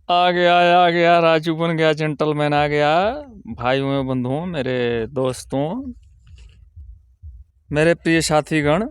आ गया राजू बन गया, जेंटलमैन आ गया। भाइयों बंधुओं, मेरे दोस्तों, मेरे प्रिय साथीगण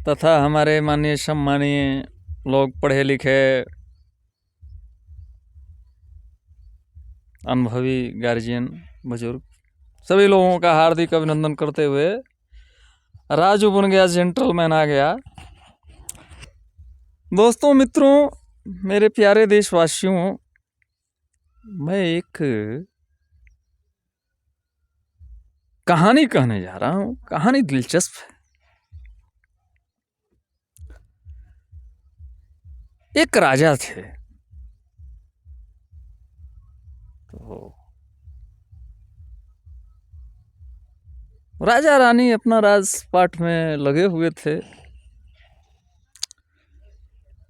तथा हमारे माननीय सम्मानीय लोग, पढ़े लिखे अनुभवी गार्जियन बुजुर्ग, सभी लोगों का हार्दिक अभिनंदन करते हुए राजू बन गया, जेंटलमैन आ गया। दोस्तों, मित्रों, मेरे प्यारे देशवासियों, मैं एक कहानी कहने जा रहा हूं। कहानी दिलचस्प है। एक राजा थे। तो राजा रानी अपना राजपाट में लगे हुए थे।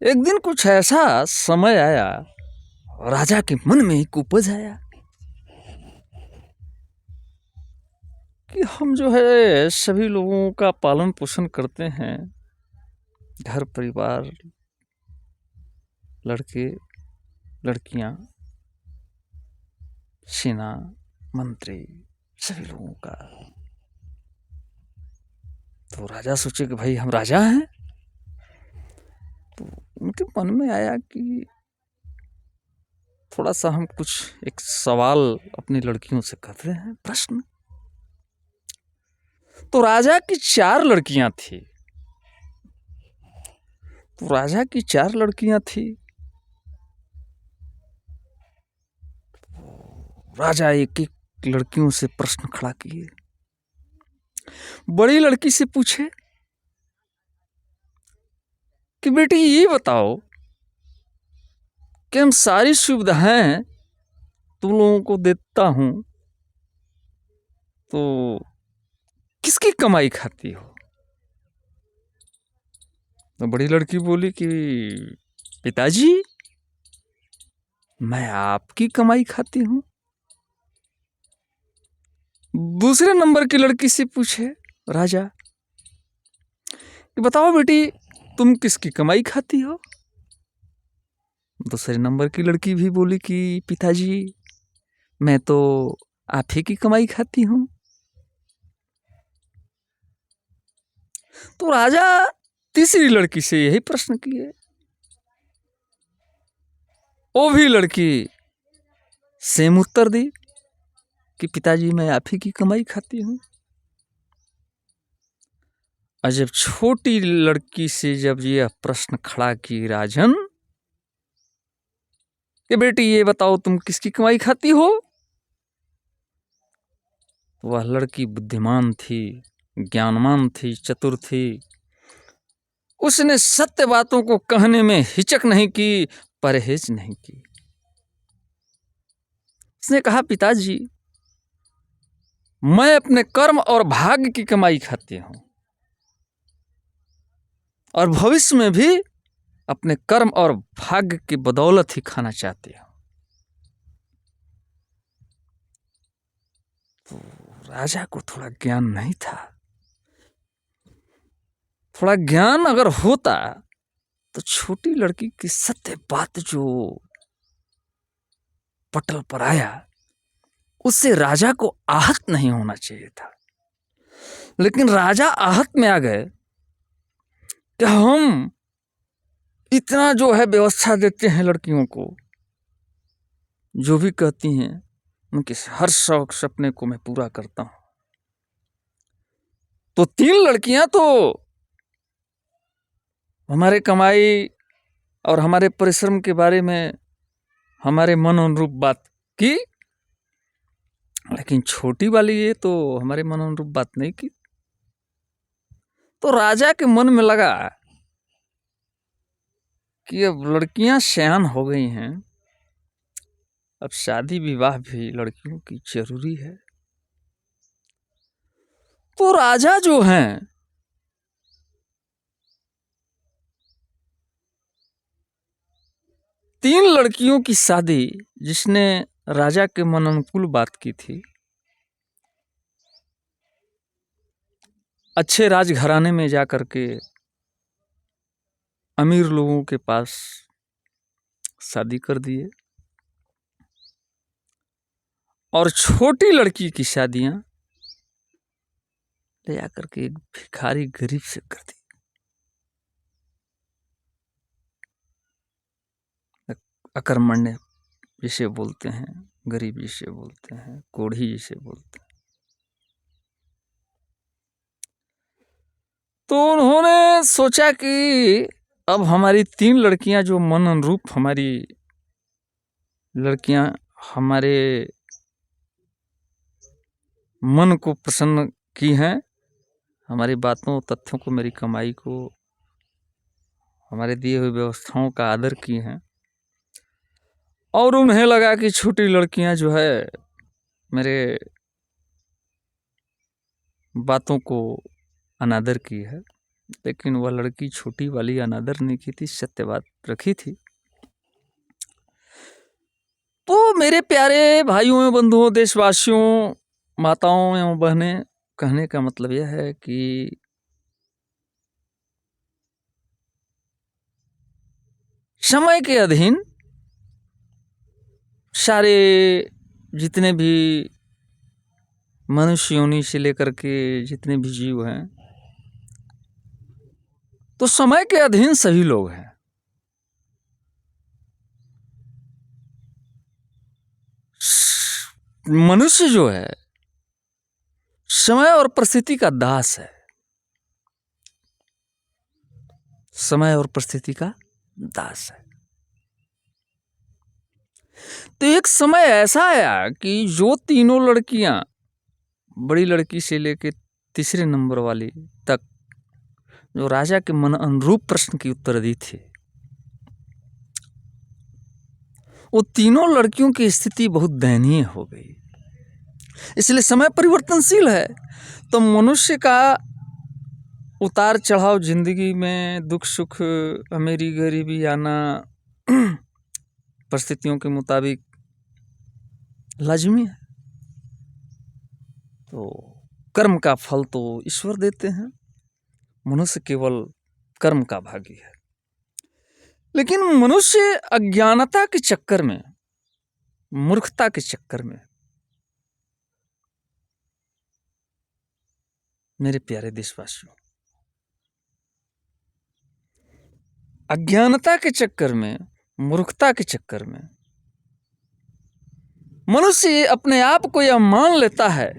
एक दिन कुछ ऐसा समय आया, राजा के मन में एक उपज आया कि हम जो है सभी लोगों का पालन पोषण करते हैं, घर परिवार, लड़के लड़कियां, सेना, मंत्री, सभी लोगों का। तो राजा सोचे कि भाई हम राजा हैं। तो उनके मन में आया कि थोड़ा सा हम कुछ एक सवाल अपनी लड़कियों से करते हैं, प्रश्न। तो राजा की 4 लड़कियां थी। तो राजा की 4 लड़कियां थी। राजा एक एक लड़कियों से प्रश्न खड़ा किए। बड़ी लड़की से पूछे कि बेटी ये बताओ कि हम सारी सुविधाएं तुम लोगों को देता हूं, तो किसकी कमाई खाती हो? तो बड़ी लड़की बोली कि पिताजी, मैं आपकी कमाई खाती हूं। दूसरे नंबर की लड़की से पूछे राजा कि बताओ बेटी, तुम किसकी कमाई खाती हो? दूसरे नंबर की लड़की भी बोली कि पिताजी, मैं तो आप ही की कमाई खाती हूं। तो राजा तीसरी लड़की से यही प्रश्न किए। वो भी लड़की सेम उत्तर दी कि पिताजी, मैं आप ही की कमाई खाती हूं। और जब छोटी लड़की से जब यह प्रश्न खड़ा की राजन कि बेटी ये बताओ तुम किसकी कमाई खाती हो, वह लड़की बुद्धिमान थी, ज्ञानवान थी, चतुर थी। उसने सत्य बातों को कहने में हिचक नहीं की, परहेज नहीं की। उसने कहा, पिताजी, मैं अपने कर्म और भाग्य की कमाई खाती हूं, और भविष्य में भी अपने कर्म और भाग्य की बदौलत ही खाना चाहती हूं। तो राजा को थोड़ा ज्ञान नहीं था। थोड़ा ज्ञान अगर होता तो छोटी लड़की की सत्य बात जो पटल पर आया, उससे राजा को आहत नहीं होना चाहिए था। लेकिन राजा आहत में आ गए कि हम इतना जो है व्यवस्था देते हैं लड़कियों को, जो भी कहती हैं उनके हर शौक सपने को मैं पूरा करता हूं। तो 3 लड़कियां तो हमारे कमाई और हमारे परिश्रम के बारे में हमारे मन अनुरूप बात की, लेकिन छोटी वाली ये तो हमारे मन अनुरूप बात नहीं की। तो राजा के मन में लगा कि अब लड़कियां सयान हो गई हैं, अब शादी विवाह भी लड़कियों की जरूरी है। तो राजा जो हैं, तीन लड़कियों की शादी जिसने राजा के मन अनुकूल बात की थी, अच्छे राजघराने में जाकर के अमीर लोगों के पास शादी कर दिए और छोटी लड़की की शादियां ले जाकर के एक भिखारी गरीब से कर दी। अकर्मण्य जिसे बोलते हैं, गरीब जिसे बोलते हैं, कोढ़ी जिसे बोलते हैं। तो उन्होंने सोचा कि अब हमारी 3 लड़कियां जो मन अनुरूप हमारी लड़कियां हमारे मन को प्रसन्न की हैं, हमारी बातों तथ्यों को, मेरी कमाई को, हमारे दिए हुए व्यवस्थाओं का आदर की हैं, और उन्हें लगा कि छोटी लड़कियां जो है मेरे बातों को अनादर की है। लेकिन वह लड़की छोटी वाली अनादर नहीं की थी, सत्य बात रखी थी। तो मेरे प्यारे भाइयों एवं बंधुओं, देशवासियों, माताओं एवं बहनें, कहने का मतलब यह है कि समय के अधीन सारे जितने भी मनुष्य योनि से लेकर के जितने भी जीव हैं, तो समय के अधीन सभी लोग हैं। मनुष्य जो है समय और परिस्थिति का दास है, समय और परिस्थिति का दास है। तो एक समय ऐसा आया कि जो तीनों लड़कियां, बड़ी लड़की से लेकर तीसरे नंबर वाली तक, जो राजा के मन अनुरूप प्रश्न की उत्तर दी थी, वो तीनों लड़कियों की स्थिति बहुत दयनीय हो गई। इसलिए समय परिवर्तनशील है, तो मनुष्य का उतार चढ़ाव जिंदगी में, दुख सुख, अमीरी गरीबी आना परिस्थितियों के मुताबिक लाजमी है। तो कर्म का फल तो ईश्वर देते हैं, मनुष्य केवल कर्म का भागी है। लेकिन मनुष्य अज्ञानता के चक्कर में, मूर्खता के चक्कर में, मेरे प्यारे देशवासियों, अज्ञानता के चक्कर में, मूर्खता के चक्कर में मनुष्य अपने आप को यह मान लेता है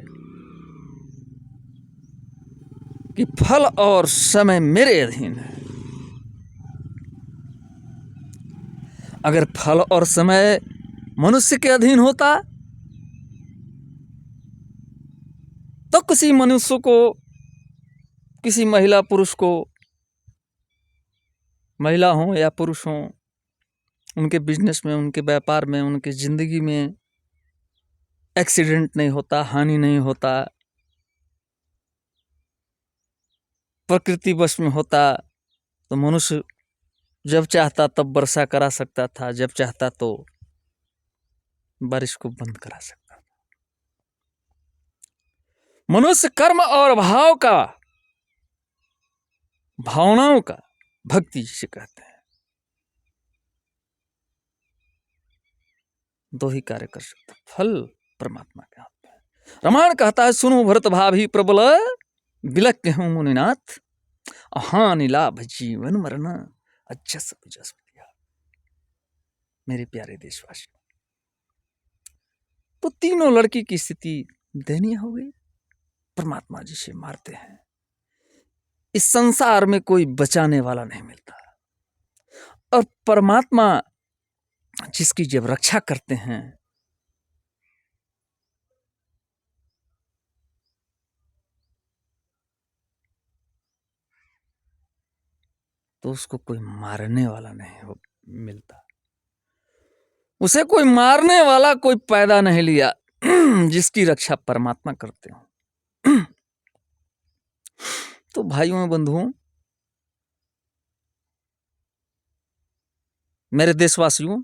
कि फल और समय मेरे अधीन है। अगर फल और समय मनुष्य के अधीन होता तो किसी मनुष्य को, किसी महिला पुरुष को, महिला हो या पुरुष हो, उनके बिजनेस में, उनके व्यापार में, उनके जिंदगी में एक्सीडेंट नहीं होता, हानि नहीं होता, प्रकृति वश में होता तो मनुष्य जब चाहता तब वर्षा करा सकता था, जब चाहता तो बारिश को बंद करा सकता था। मनुष्य कर्म और भावनाओं का, भक्ति जिसे कहते हैं, दो ही कार्य कर सकता, फल परमात्मा के हाथ में है। रामायण कहता है, सुनो भरत भाभी प्रबल बिलक हूं मुनिनाथ, हानि लाभ जीवन मरण अजस जस। मेरे प्यारे देशवासियों, तो तीनों लड़की की स्थिति दयनीय हो गई। परमात्मा जिसे मारते हैं, इस संसार में कोई बचाने वाला नहीं मिलता, और परमात्मा जिसकी जब रक्षा करते हैं तो उसको कोई मारने वाला नहीं मिलता। उसे कोई मारने वाला कोई पैदा नहीं लिया जिसकी रक्षा परमात्मा करते हो। तो भाइयों बंधुओं, मेरे देशवासियों,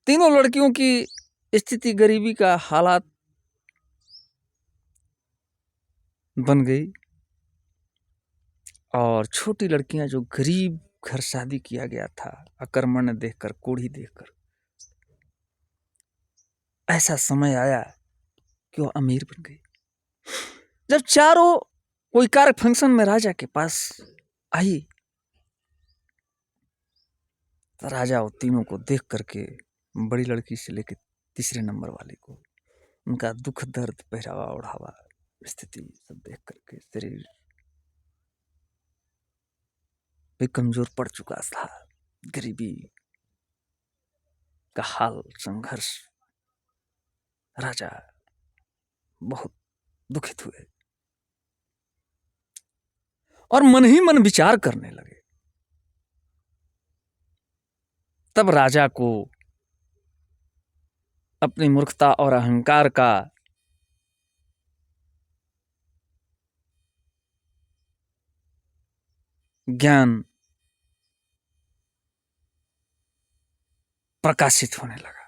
तीनों लड़कियों की स्थिति, गरीबी का हालात बन गई और छोटी लड़कियां जो गरीब घर शादी किया गया था, अकर्मण्य देखकर, कोढ़ी देखकर, ऐसा समय आया कि वो अमीर बन गई। जब चारों कोई कार्य फंक्शन में राजा के पास आई तो राजा वो तीनों को देख करके, बड़ी लड़की से लेकर तीसरे नंबर वाली को, उनका दुख दर्द, पहरावा ओढ़ावा, स्थिति सब देख करके शरीर भी कमजोर पड़ चुका था, गरीबी का हाल, संघर्ष, राजा बहुत दुखित हुए और मन ही मन विचार करने लगे। तब राजा को अपनी मूर्खता और अहंकार का ज्ञान प्रकाशित होने लगा।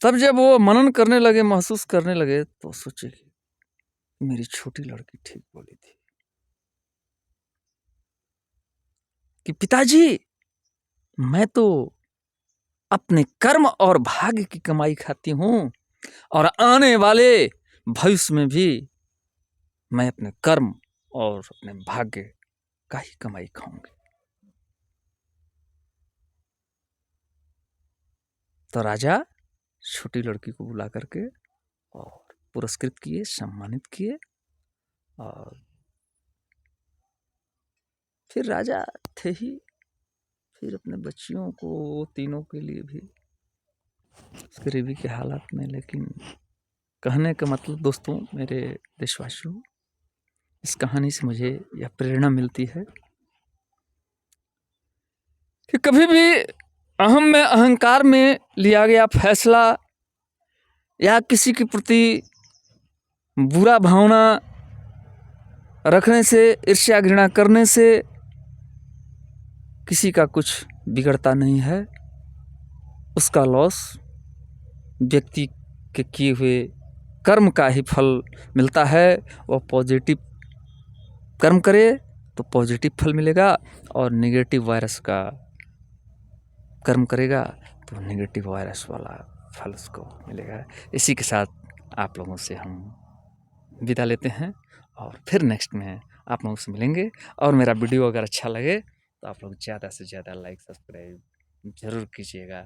तब जब वो मनन करने लगे, महसूस करने लगे, तो सोचे कि मेरी छोटी लड़की ठीक बोली थी कि पिताजी, मैं तो अपने कर्म और भाग्य की कमाई खाती हूं और आने वाले भविष्य में भी मैं अपने कर्म और अपने भाग्य का ही कमाई खाऊंगी। तो राजा छोटी लड़की को बुला करके और पुरस्कृत किए, सम्मानित किए, और फिर राजा थे ही, फिर अपने बच्चियों को, तीनों के लिए भी गरीबी के हालात में। लेकिन कहने का मतलब दोस्तों, मेरे देशवासियों, इस कहानी से मुझे यह प्रेरणा मिलती है कि कभी भी अहम में, अहंकार में लिया गया फैसला या किसी के प्रति बुरा भावना रखने से, ईर्ष्या घृणा करने से किसी का कुछ बिगड़ता नहीं है। उसका लॉस व्यक्ति के किए हुए कर्म का ही फल मिलता है। वह पॉजिटिव कर्म करे तो पॉजिटिव फल मिलेगा, और नेगेटिव वायरस का कर्म करेगा तो नेगेटिव वायरस वाला फल उसको मिलेगा। इसी के साथ आप लोगों से हम विदा लेते हैं और फिर नेक्स्ट में आप लोगों से मिलेंगे। और मेरा वीडियो अगर अच्छा लगे तो आप लोग ज़्यादा से ज़्यादा लाइक, सब्सक्राइब ज़रूर कीजिएगा।